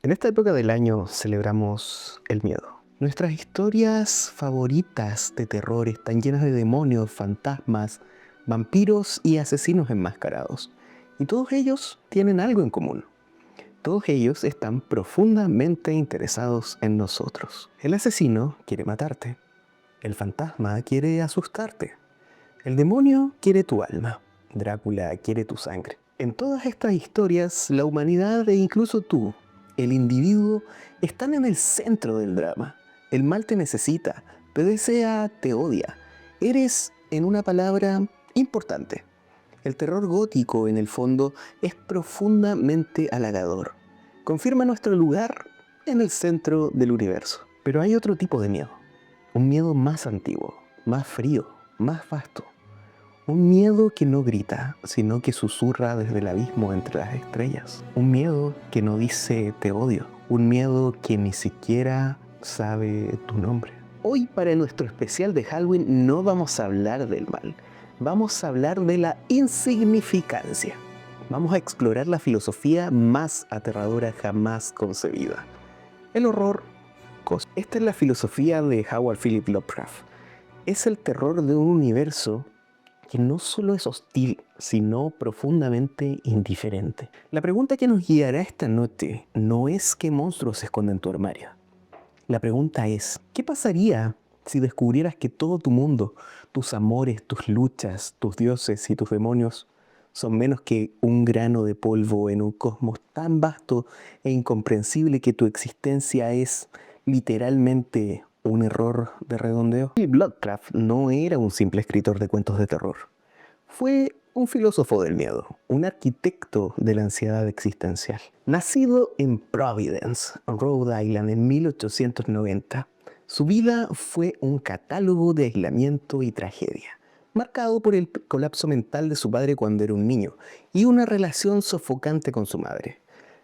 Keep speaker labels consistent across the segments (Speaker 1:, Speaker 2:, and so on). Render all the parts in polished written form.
Speaker 1: En esta época del año celebramos el miedo. Nuestras historias favoritas de terror están llenas de demonios, fantasmas, vampiros y asesinos enmascarados. Y todos ellos tienen algo en común. Todos ellos están profundamente interesados en nosotros. El asesino quiere matarte. El fantasma quiere asustarte. El demonio quiere tu alma. Drácula quiere tu sangre. En todas estas historias, la humanidad e incluso tú, el individuo, están en el centro del drama. El mal te necesita, te desea, te odia. Eres, en una palabra, importante. El terror gótico, en el fondo, es profundamente halagador. Confirma nuestro lugar en el centro del universo. Pero hay otro tipo de miedo. Un miedo más antiguo, más frío, más vasto. Un miedo que no grita, sino que susurra desde el abismo entre las estrellas. Un miedo que no dice te odio. Un miedo que ni siquiera sabe tu nombre. Hoy, para nuestro especial de Halloween, no vamos a hablar del mal. Vamos a hablar de la insignificancia. Vamos a explorar la filosofía más aterradora jamás concebida. El horror cósmico. Esta es la filosofía de Howard Philip Lovecraft. Es el terror de un universo que no solo es hostil, sino profundamente indiferente. La pregunta que nos guiará esta noche no es qué monstruos se esconden en tu armario. La pregunta es, ¿qué pasaría si descubrieras que todo tu mundo, tus amores, tus luchas, tus dioses y tus demonios son menos que un grano de polvo en un cosmos tan vasto e incomprensible que tu existencia es literalmente un error de redondeo? Lovecraft no era un simple escritor de cuentos de terror. Fue un filósofo del miedo, un arquitecto de la ansiedad existencial. Nacido en Providence, Rhode Island, en 1890, su vida fue un catálogo de aislamiento y tragedia, marcado por el colapso mental de su padre cuando era un niño y una relación sofocante con su madre.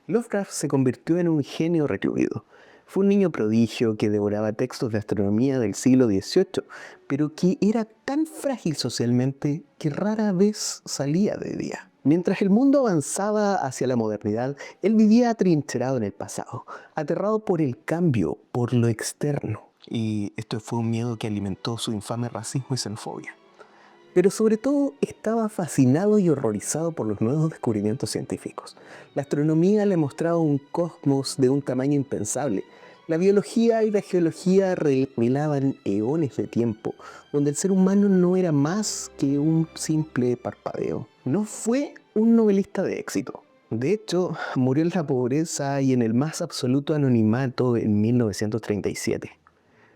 Speaker 1: Lovecraft se convirtió en un genio recluido. Fue un niño prodigio que devoraba textos de astronomía del siglo XVIII, pero que era tan frágil socialmente que rara vez salía de día. Mientras el mundo avanzaba hacia la modernidad, él vivía atrincherado en el pasado, aterrado por el cambio, por lo externo. Y esto fue un miedo que alimentó su infame racismo y xenofobia. Pero sobre todo estaba fascinado y horrorizado por los nuevos descubrimientos científicos. La astronomía le mostraba un cosmos de un tamaño impensable. La biología y la geología revelaban eones de tiempo, donde el ser humano no era más que un simple parpadeo. No fue un novelista de éxito. De hecho, murió en la pobreza y en el más absoluto anonimato en 1937.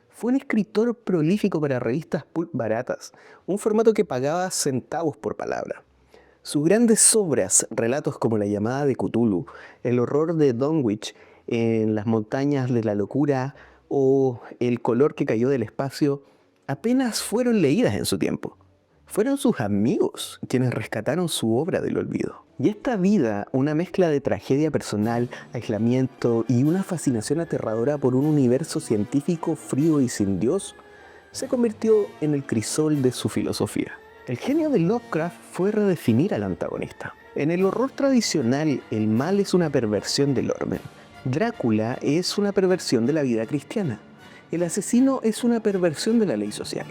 Speaker 1: Fue un escritor prolífico para revistas pulp baratas, un formato que pagaba centavos por palabra. Sus grandes obras, relatos como La llamada de Cthulhu, El horror de Dunwich en las montañas de la locura o El color que cayó del espacio, apenas fueron leídas en su tiempo. Fueron sus amigos quienes rescataron su obra del olvido. Y esta vida, una mezcla de tragedia personal, aislamiento y una fascinación aterradora por un universo científico frío y sin Dios, se convirtió en el crisol de su filosofía. El genio de Lovecraft fue redefinir al antagonista. En el horror tradicional, el mal es una perversión del orden. Drácula es una perversión de la vida cristiana. El asesino es una perversión de la ley social.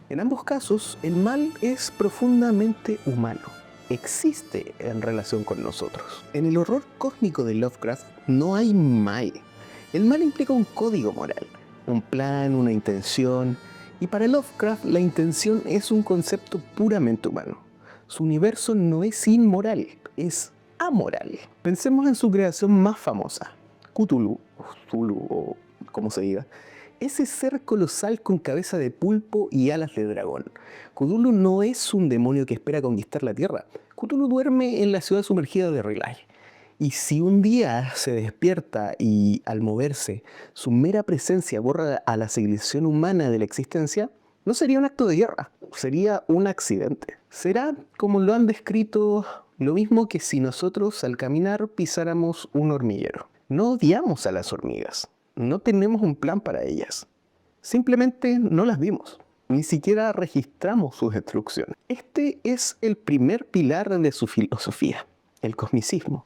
Speaker 1: En ambos casos, el mal es profundamente humano. Existe en relación con nosotros. En el horror cósmico de Lovecraft no hay mal. El mal implica un código moral, un plan, una intención, y para Lovecraft la intención es un concepto puramente humano. Su universo no es inmoral, es amoral. Pensemos en su creación más famosa, Cthulhu, o como se diga. Ese ser colosal con cabeza de pulpo y alas de dragón. Cthulhu no es un demonio que espera conquistar la Tierra. Cthulhu duerme en la ciudad sumergida de R'lyeh. Y si un día se despierta y al moverse, su mera presencia borra a la civilización humana de la existencia, no sería un acto de guerra, sería un accidente. Será, como lo han descrito, lo mismo que si nosotros al caminar pisáramos un hormiguero. No odiamos a las hormigas, no tenemos un plan para ellas. Simplemente no las vimos, ni siquiera registramos sus destrucciones. Este es el primer pilar de su filosofía, el cosmicismo.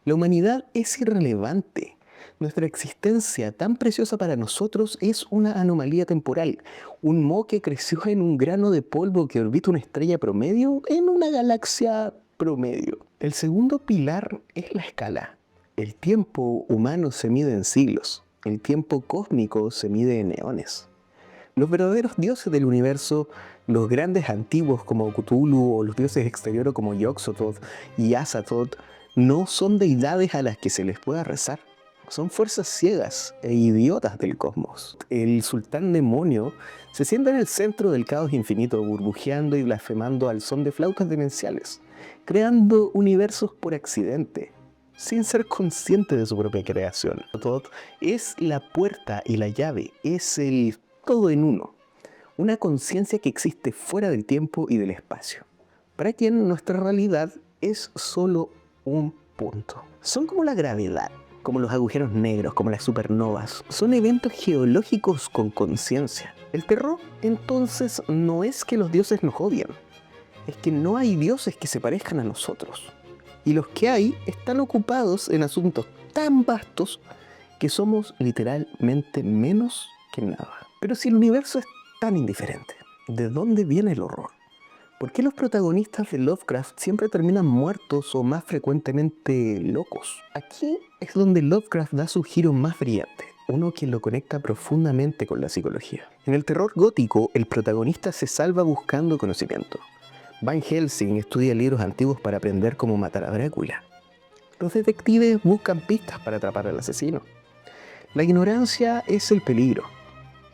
Speaker 1: La humanidad es irrelevante. Nuestra existencia, tan preciosa para nosotros, es una anomalía temporal, un moho que creció en un grano de polvo que orbita una estrella promedio en una galaxia promedio. El segundo pilar es la escala. El tiempo humano se mide en siglos, el tiempo cósmico se mide en eones. Los verdaderos dioses del universo, los grandes antiguos como Cthulhu o los dioses exteriores como Yog-Sothoth y Azathoth, no son deidades a las que se les pueda rezar. Son fuerzas ciegas e idiotas del cosmos. El sultán demonio se sienta en el centro del caos infinito, burbujeando y blasfemando al son de flautas demenciales, creando universos por accidente, sin ser consciente de su propia creación. Thoth es la puerta y la llave, es el todo en uno, una conciencia que existe fuera del tiempo y del espacio, para quien nuestra realidad es solo un punto. Son como la gravedad, como los agujeros negros, como las supernovas. Son eventos geológicos con conciencia. El terror, entonces, no es que los dioses nos odien, es que no hay dioses que se parezcan a nosotros. Y los que hay están ocupados en asuntos tan vastos que somos literalmente menos que nada. Pero si el universo es tan indiferente, ¿de dónde viene el horror? ¿Por qué los protagonistas de Lovecraft siempre terminan muertos o más frecuentemente locos? Aquí es donde Lovecraft da su giro más brillante, uno que lo conecta profundamente con la psicología. En el terror gótico, el protagonista se salva buscando conocimiento. Van Helsing estudia libros antiguos para aprender cómo matar a Drácula. Los detectives buscan pistas para atrapar al asesino. La ignorancia es el peligro.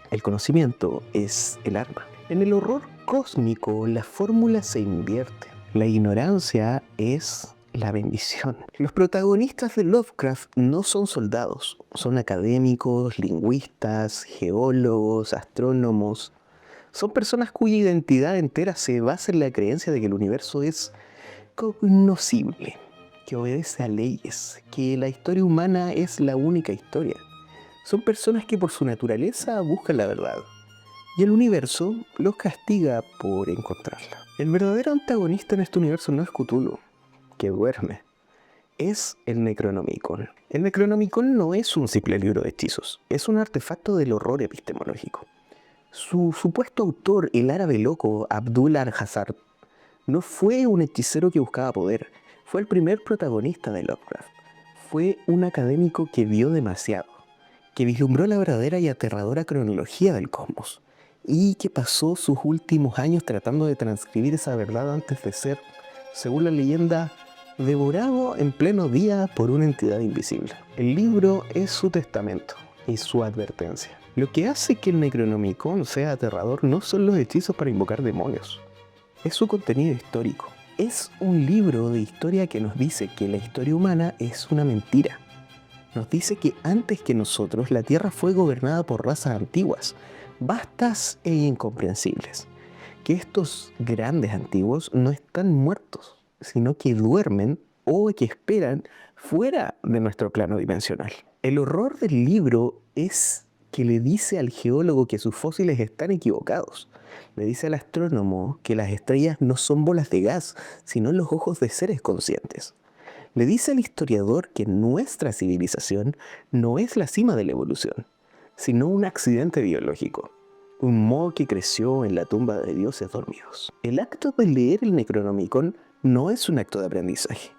Speaker 1: El conocimiento es el arma. En el horror cósmico, la fórmula se invierte. La ignorancia es la bendición. Los protagonistas de Lovecraft no son soldados, son académicos, lingüistas, geólogos, astrónomos. Son personas cuya identidad entera se basa en la creencia de que el universo es cognoscible, que obedece a leyes, que la historia humana es la única historia. Son personas que por su naturaleza buscan la verdad, y el universo los castiga por encontrarla. El verdadero antagonista en este universo no es Cthulhu, que duerme, es el Necronomicon. El Necronomicon no es un simple libro de hechizos, es un artefacto del horror epistemológico. Su supuesto autor, el árabe loco Abdul al-Hazard, no fue un hechicero que buscaba poder, fue el primer protagonista de Lovecraft. Fue un académico que vio demasiado, que vislumbró la verdadera y aterradora cronología del cosmos, y que pasó sus últimos años tratando de transcribir esa verdad antes de ser, según la leyenda, devorado en pleno día por una entidad invisible. El libro es su testamento y su advertencia. Lo que hace que el Necronomicon sea aterrador no son los hechizos para invocar demonios, es su contenido histórico. Es un libro de historia que nos dice que la historia humana es una mentira. Nos dice que antes que nosotros la Tierra fue gobernada por razas antiguas, vastas e incomprensibles. Que estos grandes antiguos no están muertos, sino que duermen o que esperan fuera de nuestro plano dimensional. El horror del libro es que le dice al geólogo que sus fósiles están equivocados. Le dice al astrónomo que las estrellas no son bolas de gas, sino los ojos de seres conscientes. Le dice al historiador que nuestra civilización no es la cima de la evolución, sino un accidente biológico, un moho que creció en la tumba de dioses dormidos. El acto de leer el Necronomicon no es un acto de aprendizaje,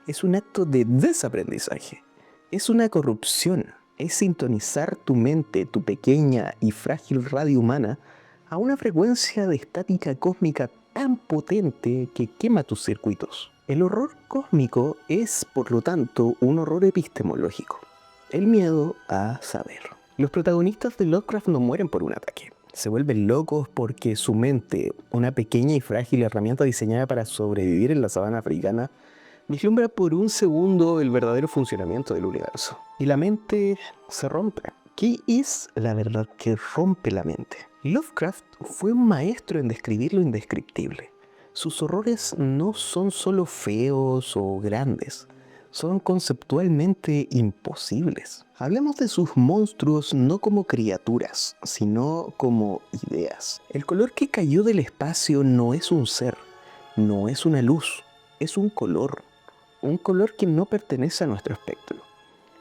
Speaker 1: es un acto de desaprendizaje, es una corrupción, es sintonizar tu mente, tu pequeña y frágil radio humana, a una frecuencia de estática cósmica tan potente que quema tus circuitos. El horror cósmico es, por lo tanto, un horror epistemológico, el miedo a saber. Los protagonistas de Lovecraft no mueren por un ataque. Se vuelven locos porque su mente, una pequeña y frágil herramienta diseñada para sobrevivir en la sabana africana, vislumbra por un segundo el verdadero funcionamiento del universo. Y la mente se rompe. ¿Qué es la verdad que rompe la mente? Lovecraft fue un maestro en describir lo indescriptible. Sus horrores no son solo feos o grandes, son conceptualmente imposibles. Hablemos de sus monstruos no como criaturas, sino como ideas. El color que cayó del espacio no es un ser, no es una luz, es un color que no pertenece a nuestro espectro.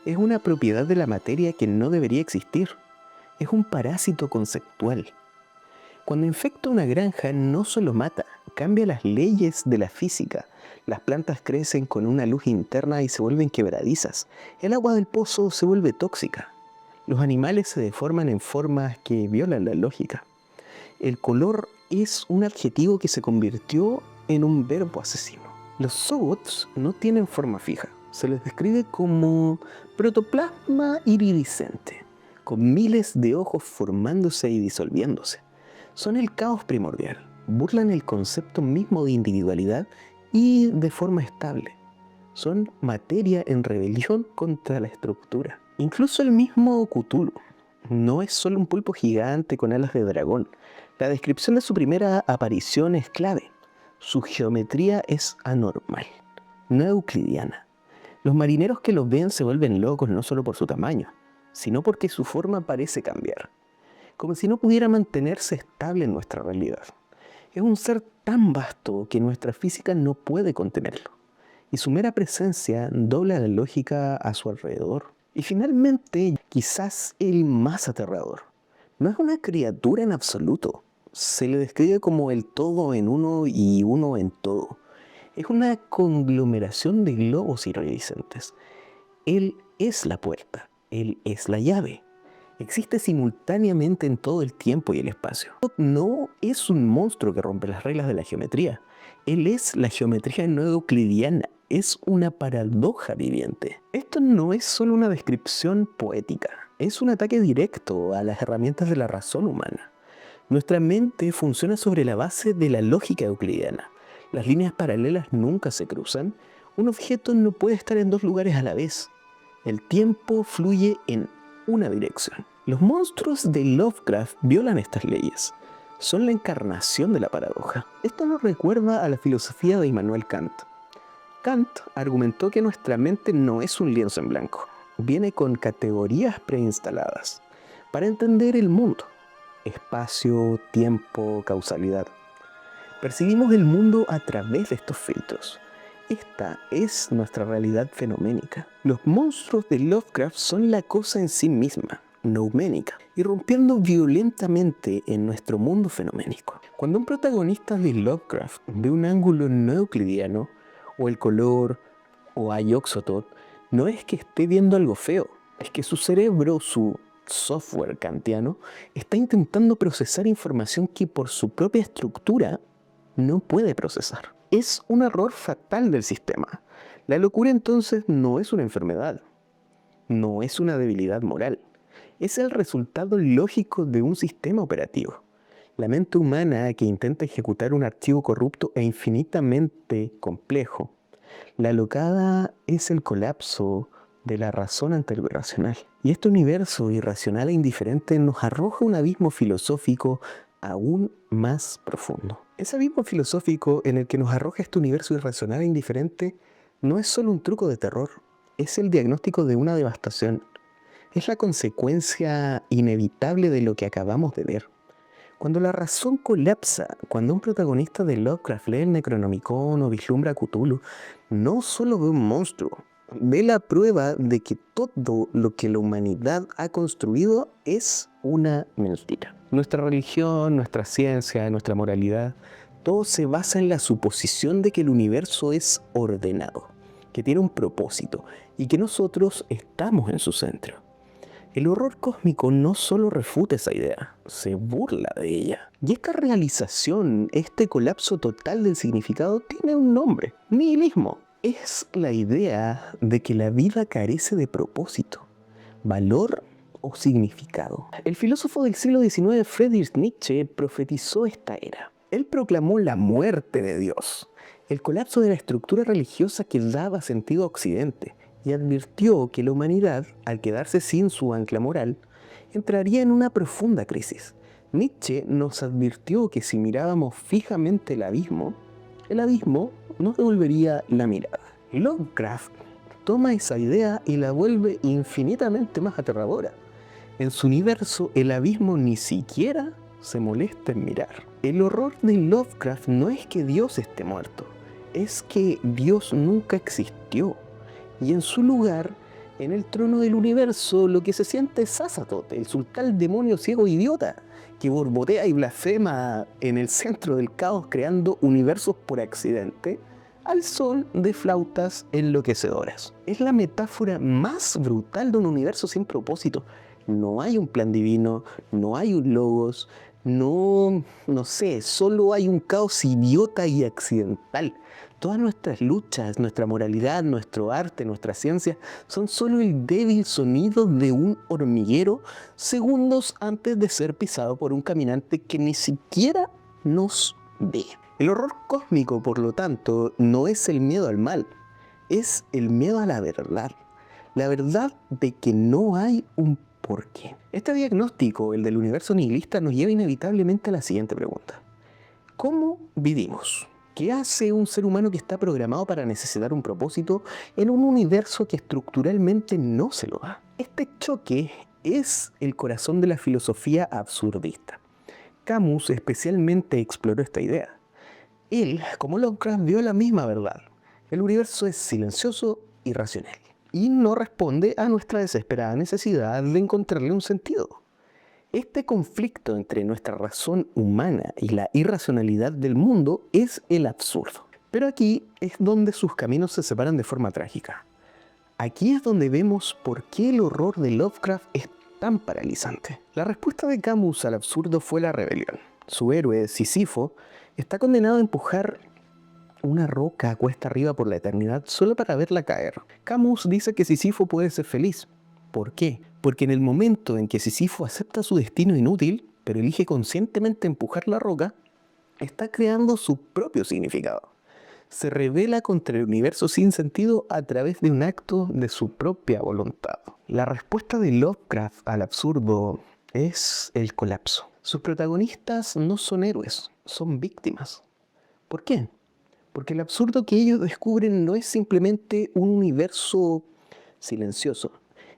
Speaker 1: Es una propiedad de la materia que no debería existir. Es un parásito conceptual. Cuando infecta una granja no solo mata, cambia las leyes de la física. Las plantas crecen con una luz interna y se vuelven quebradizas. El agua del pozo se vuelve tóxica. Los animales se deforman en formas que violan la lógica. El color es un adjetivo que se convirtió en un verbo asesino. Los zoogots no tienen forma fija. Se les describe como protoplasma iridiscente, con miles de ojos formándose y disolviéndose. Son el caos primordial. Burlan el concepto mismo de individualidad y de forma estable. Son materia en rebelión contra la estructura. Incluso el mismo Cthulhu no es solo un pulpo gigante con alas de dragón. La descripción de su primera aparición es clave. Su geometría es anormal, no euclidiana. Los marineros que lo ven se vuelven locos no solo por su tamaño, sino porque su forma parece cambiar, como si no pudiera mantenerse estable en nuestra realidad. Es un ser tan vasto que nuestra física no puede contenerlo, y su mera presencia dobla la lógica a su alrededor. Y finalmente, quizás el más aterrador. No es una criatura en absoluto. Se le describe como el todo en uno y uno en todo. Es una conglomeración de globos iridiscentes. Él es la puerta. Él es la llave. Existe simultáneamente en todo el tiempo y el espacio. No es un monstruo que rompe las reglas de la geometría. Él es la geometría no euclidiana. Es una paradoja viviente. Esto no es solo una descripción poética. Es un ataque directo a las herramientas de la razón humana. Nuestra mente funciona sobre la base de la lógica euclidiana. Las líneas paralelas nunca se cruzan. Un objeto no puede estar en dos lugares a la vez. El tiempo fluye en una dirección. Los monstruos de Lovecraft violan estas leyes. Son la encarnación de la paradoja. Esto nos recuerda a la filosofía de Immanuel Kant. Kant argumentó que nuestra mente no es un lienzo en blanco. Viene con categorías preinstaladas para entender el mundo. Espacio, tiempo, causalidad. Percibimos el mundo a través de estos filtros. Esta es nuestra realidad fenoménica. Los monstruos de Lovecraft son la cosa en sí misma, nouménica, irrumpiendo violentamente en nuestro mundo fenoménico. Cuando un protagonista de Lovecraft ve un ángulo no euclidiano, o el color, o a Yog-Sothoth, no es que esté viendo algo feo, es que su cerebro, su software kantiano, está intentando procesar información que por su propia estructura no puede procesar. Es un error fatal del sistema. La locura entonces no es una enfermedad, no es una debilidad moral, es el resultado lógico de un sistema operativo. La mente humana que intenta ejecutar un archivo corrupto e infinitamente complejo. La locada es el colapso de la razón ante lo irracional. Y este universo irracional e indiferente nos arroja un abismo filosófico aún más profundo. Ese abismo filosófico en el que nos arroja este universo irracional e indiferente no es solo un truco de terror, es el diagnóstico de una devastación. Es la consecuencia inevitable de lo que acabamos de ver. Cuando la razón colapsa, cuando un protagonista de Lovecraft lee el Necronomicon o vislumbra a Cthulhu, no solo ve un monstruo, ve la prueba de que todo lo que la humanidad ha construido es una mentira. Nuestra religión, nuestra ciencia, nuestra moralidad, todo se basa en la suposición de que el universo es ordenado, que tiene un propósito y que nosotros estamos en su centro. El horror cósmico no solo refuta esa idea, se burla de ella. Y esta realización, este colapso total del significado, tiene un nombre: nihilismo. Es la idea de que la vida carece de propósito, valor o significado. El filósofo del siglo XIX, Friedrich Nietzsche, profetizó esta era. Él proclamó la muerte de Dios, el colapso de la estructura religiosa que daba sentido a Occidente, y advirtió que la humanidad, al quedarse sin su ancla moral, entraría en una profunda crisis. Nietzsche nos advirtió que si mirábamos fijamente el abismo nos devolvería la mirada. Lovecraft toma esa idea y la vuelve infinitamente más aterradora. En su universo, el abismo ni siquiera se molesta en mirar. El horror de Lovecraft no es que Dios esté muerto, es que Dios nunca existió. Y en su lugar En el trono del universo lo que se siente es Azathoth, el sultán demonio ciego idiota, que borbotea y blasfema en el centro del caos creando universos por accidente, al son de flautas enloquecedoras. Es la metáfora más brutal de un universo sin propósito. No hay un plan divino, no hay un logos, no sé, solo hay un caos idiota y accidental. Todas nuestras luchas, nuestra moralidad, nuestro arte, nuestra ciencia son solo el débil sonido de un hormiguero segundos antes de ser pisado por un caminante que ni siquiera nos ve. El horror cósmico, por lo tanto, no es el miedo al mal, es el miedo a la verdad. La verdad de que no hay un porqué. Este diagnóstico, el del universo nihilista, nos lleva inevitablemente a la siguiente pregunta. ¿Cómo vivimos? ¿Qué hace un ser humano que está programado para necesitar un propósito en un universo que estructuralmente no se lo da? Este choque es el corazón de la filosofía absurdista. Camus especialmente exploró esta idea. Él, como Lovecraft, vio la misma verdad. El universo es silencioso y racional, y no responde a nuestra desesperada necesidad de encontrarle un sentido. Este conflicto entre nuestra razón humana y la irracionalidad del mundo es el absurdo. Pero aquí es donde sus caminos se separan de forma trágica. Aquí es donde vemos por qué el horror de Lovecraft es tan paralizante. La respuesta de Camus al absurdo fue la rebelión. Su héroe, Sísifo, está condenado a empujar una roca cuesta arriba por la eternidad solo para verla caer. Camus dice que Sísifo puede ser feliz. ¿Por qué? Porque en el momento en que Sísifo acepta su destino inútil, pero elige conscientemente empujar la roca, está creando su propio significado. Se rebela contra el universo sin sentido a través de un acto de su propia voluntad. La respuesta de Lovecraft al absurdo es el colapso. Sus protagonistas no son héroes, son víctimas. ¿Por qué? Porque el absurdo que ellos descubren no es simplemente un universo silencioso,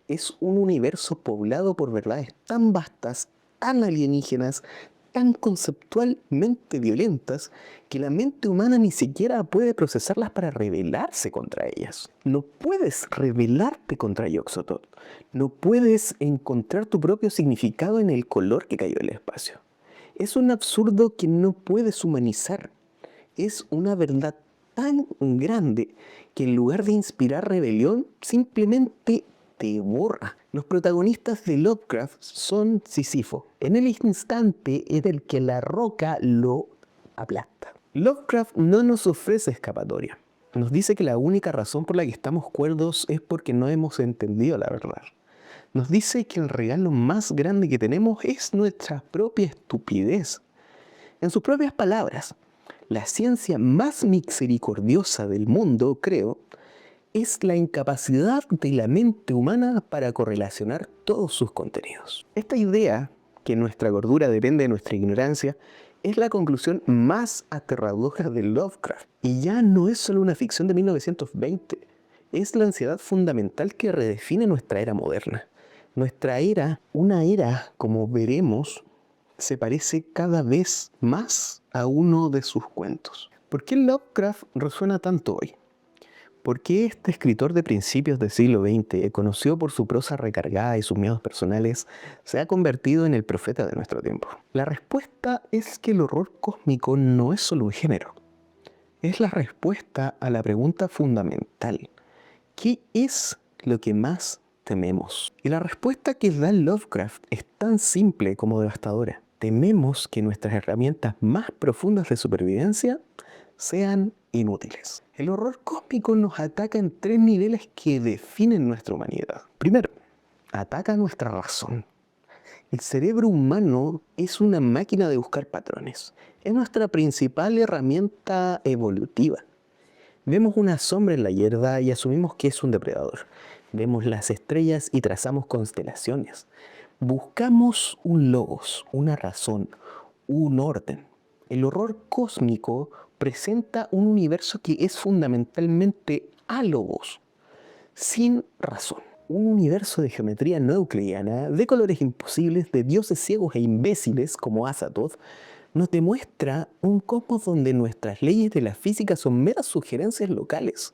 Speaker 1: es un universo poblado por verdades tan vastas, tan alienígenas, tan conceptualmente violentas, que la mente humana ni siquiera puede procesarlas para rebelarse contra ellas. No puedes rebelarte contra Yog-Sothoth, no puedes encontrar tu propio significado en el color que cayó del espacio. Es un absurdo que no puedes humanizar. Es una verdad tan grande que en lugar de inspirar rebelión, simplemente te borra. Los protagonistas de Lovecraft son Sísifo, en el instante en el que la roca lo aplasta. Lovecraft no nos ofrece escapatoria. Nos dice que la única razón por la que estamos cuerdos es porque no hemos entendido la verdad. Nos dice que el regalo más grande que tenemos es nuestra propia estupidez. En sus propias palabras, la ciencia más misericordiosa del mundo, creo, es la incapacidad de la mente humana para correlacionar todos sus contenidos. Esta idea, que nuestra gordura depende de nuestra ignorancia, es la conclusión más aterradora de Lovecraft. Y ya no es solo una ficción de 1920, es la ansiedad fundamental que redefine nuestra era moderna. Nuestra era, una era, como veremos, se parece cada vez más a uno de sus cuentos. ¿Por qué Lovecraft resuena tanto hoy? ¿Por qué este escritor de principios del siglo XX, conocido por su prosa recargada y sus miedos personales, se ha convertido en el profeta de nuestro tiempo? La respuesta es que el horror cósmico no es solo un género. Es la respuesta a la pregunta fundamental: ¿qué es lo que más tememos? Y la respuesta que da Lovecraft es tan simple como devastadora. Tememos que nuestras herramientas más profundas de supervivencia sean inútiles. El horror cósmico nos ataca en tres niveles que definen nuestra humanidad. Primero, ataca nuestra razón. El cerebro humano es una máquina de buscar patrones. Es nuestra principal herramienta evolutiva. Vemos una sombra en la hierba y asumimos que es un depredador. Vemos las estrellas y trazamos constelaciones. Buscamos un logos, una razón, un orden. El horror cósmico presenta un universo que es fundamentalmente álogos, sin razón. Un universo de geometría no euclidiana, de colores imposibles, de dioses ciegos e imbéciles como Azathoth, nos demuestra un cosmos donde nuestras leyes de la física son meras sugerencias locales.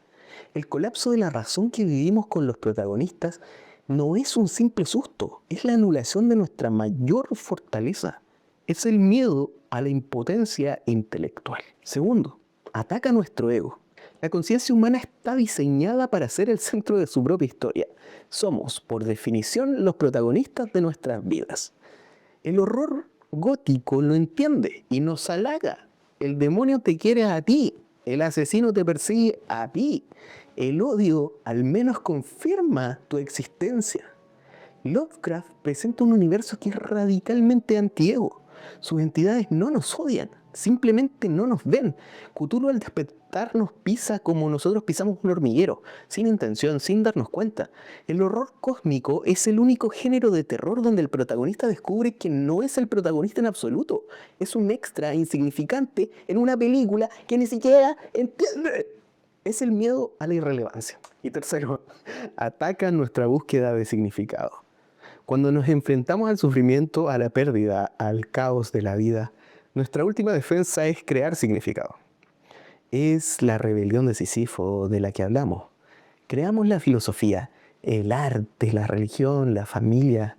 Speaker 1: El colapso de la razón que vivimos con los protagonistas no es un simple susto, es la anulación de nuestra mayor fortaleza. Es el miedo a la impotencia intelectual. Segundo, ataca nuestro ego. La conciencia humana está diseñada para ser el centro de su propia historia. Somos, por definición, los protagonistas de nuestras vidas. El horror gótico lo entiende y nos halaga. El demonio te quiere a ti, el asesino te persigue a ti. El odio al menos confirma tu existencia. Lovecraft presenta un universo que es radicalmente antiego. Sus entidades no nos odian, simplemente no nos ven. Cthulhu al despertar nos pisa como nosotros pisamos un hormiguero, sin intención, sin darnos cuenta. El horror cósmico es el único género de terror donde el protagonista descubre que no es el protagonista en absoluto. Es un extra insignificante en una película que ni siquiera entiende. Es el miedo a la irrelevancia. Y tercero, ataca nuestra búsqueda de significado. Cuando nos enfrentamos al sufrimiento, a la pérdida, al caos de la vida, nuestra última defensa es crear significado. Es la rebelión de Sísifo de la que hablamos. Creamos la filosofía, el arte, la religión, la familia,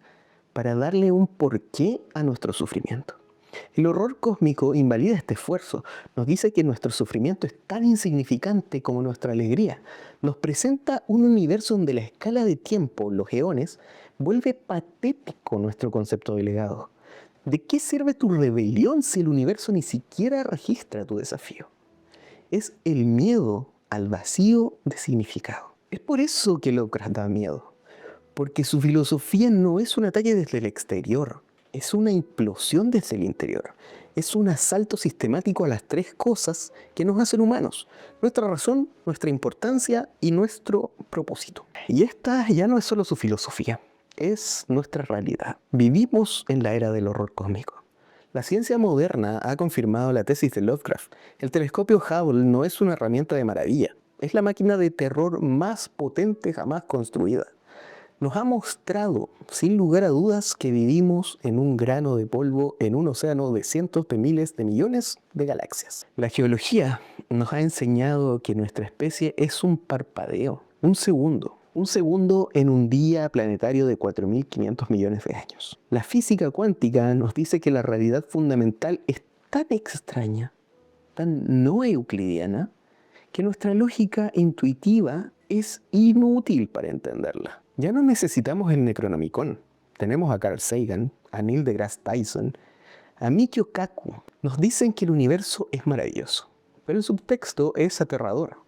Speaker 1: para darle un porqué a nuestro sufrimiento. El horror cósmico invalida este esfuerzo, nos dice que nuestro sufrimiento es tan insignificante como nuestra alegría. Nos presenta un universo donde la escala de tiempo, los eones, vuelve patético nuestro concepto de legado. ¿De qué sirve tu rebelión si el universo ni siquiera registra tu desafío? Es el miedo al vacío de significado. Es por eso que Lovecraft da miedo, porque su filosofía no es un ataque desde el exterior, es una implosión desde el interior. Es un asalto sistemático a las tres cosas que nos hacen humanos: nuestra razón, nuestra importancia y nuestro propósito. Y esta ya no es solo su filosofía, es nuestra realidad. Vivimos en la era del horror cósmico. La ciencia moderna ha confirmado la tesis de Lovecraft. El telescopio Hubble no es una herramienta de maravilla, es la máquina de terror más potente jamás construida. Nos ha mostrado, sin lugar a dudas, que vivimos en un grano de polvo en un océano de cientos de miles de millones de galaxias. La geología nos ha enseñado que nuestra especie es un parpadeo, un segundo en un día planetario de 4.500 millones de años. La física cuántica nos dice que la realidad fundamental es tan extraña, tan no euclidiana, que nuestra lógica intuitiva es inútil para entenderla. Ya no necesitamos el Necronomicon. Tenemos a Carl Sagan, a Neil deGrasse Tyson, a Michio Kaku. Nos dicen que el universo es maravilloso, pero el subtexto es aterrador,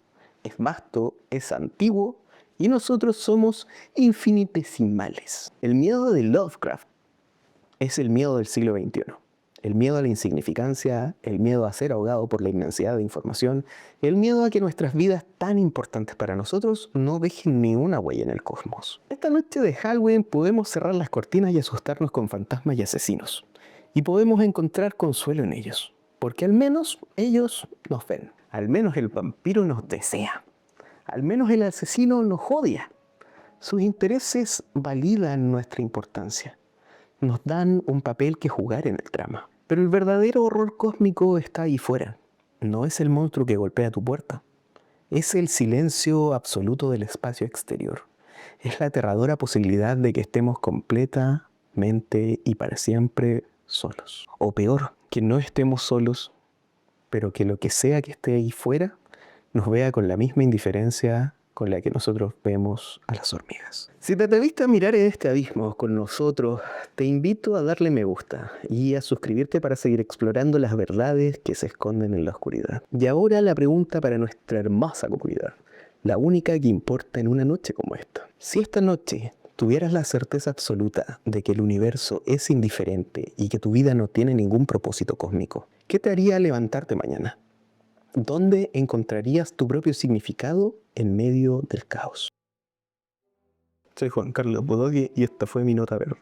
Speaker 1: es vasto, es antiguo y nosotros somos infinitesimales. El miedo de Lovecraft es el miedo del siglo XXI. El miedo a la insignificancia, el miedo a ser ahogado por la inmensidad de información, el miedo a que nuestras vidas tan importantes para nosotros no dejen ni una huella en el cosmos. Esta noche de Halloween podemos cerrar las cortinas y asustarnos con fantasmas y asesinos. Y podemos encontrar consuelo en ellos, porque al menos ellos nos ven. Al menos el vampiro nos desea. Al menos el asesino nos odia. Sus intereses validan nuestra importancia. Nos dan un papel que jugar en el drama. Pero el verdadero horror cósmico está ahí fuera. No es el monstruo que golpea tu puerta. Es el silencio absoluto del espacio exterior. Es la aterradora posibilidad de que estemos completamente y para siempre solos. O peor, que no estemos solos, pero que lo que sea que esté ahí fuera nos vea con la misma indiferencia con la que nosotros vemos a las hormigas. Si te atreviste a mirar en este abismo con nosotros, te invito a darle me gusta y a suscribirte para seguir explorando las verdades que se esconden en la oscuridad. Y ahora la pregunta para nuestra hermosa comunidad, la única que importa en una noche como esta. Si esta noche tuvieras la certeza absoluta de que el universo es indiferente y que tu vida no tiene ningún propósito cósmico, ¿qué te haría levantarte mañana? ¿Dónde encontrarías tu propio significado en medio del caos? Soy Juan Carlos Bodoque y esta fue mi nota verde.